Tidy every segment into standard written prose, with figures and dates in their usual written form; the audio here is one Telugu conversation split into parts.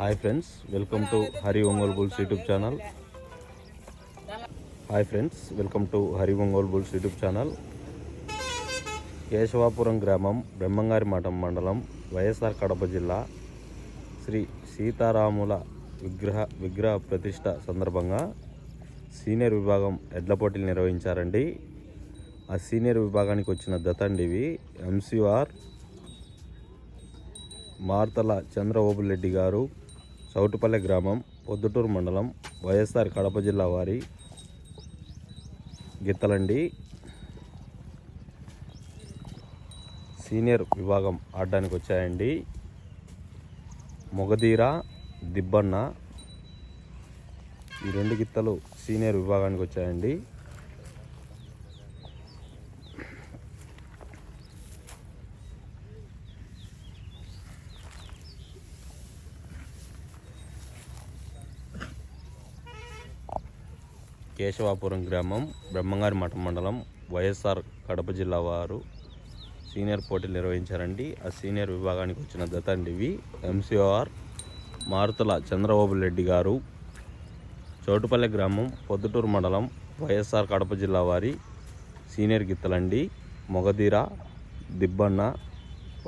Hi friends, welcome to Hari Ongole bulls YouTube channel. YouTube channel. Keshavapuram గ్రామం, బ్రహ్మంగారిమఠం మండలం, వైఎస్ఆర్ కడప జిల్లా. శ్రీ సీతారాముల విగ్రహ ప్రతిష్ట సందర్భంగా సీనియర్ విభాగం ఎడ్ల పోటీలు నిర్వహించారండి. ఆ సీనియర్ విభాగానికి వచ్చిన దతండి ఇవి. ఎంసీఆర్ మార్తల చంద్రబాబురెడ్డి గారు, చౌటుపల్లె గ్రామం, పొద్దుటూరు మండలం, వైఎస్ఆర్ కడప జిల్లా వారి గిత్తలండి. సీనియర్ విభాగం ఆడడానికి వచ్చాయండి. మొగధీర, దిబ్బన్న ఈ రెండు గిత్తలు సీనియర్ విభాగానికి వచ్చాయండి. కేశవాపురం గ్రామం, బ్రహ్మంగారిమఠం మండలం, వైఎస్ఆర్ కడప జిల్లా వారు సీనియర్ పోటీలు నిర్వహించారండి. ఆ సీనియర్ విభాగానికి వచ్చిన దతండి ఇవి. ఎంసీఆర్ మారుతుల చంద్రబాబురెడ్డి గారు, చౌటుపల్లె గ్రామం, పొద్దుటూరు మండలం, వైఎస్ఆర్ కడప జిల్లా వారి సీనియర్ గిత్తలండి. మొగధీర, దిబ్బన్న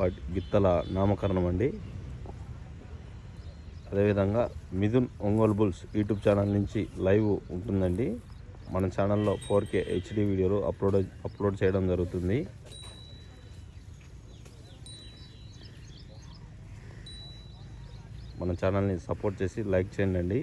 వాటి గిత్తల నామకరణం అండి. అదేవిధంగా Mithun Ongole bulls YouTube channel నుంచి లైవ్ ఉంటుందండి. మన ఛానల్లో 4K HD వీడియోలు అప్లోడ్ చేయడం జరుగుతుంది. మన ఛానల్ని సపోర్ట్ చేసి లైక్ చేయండి.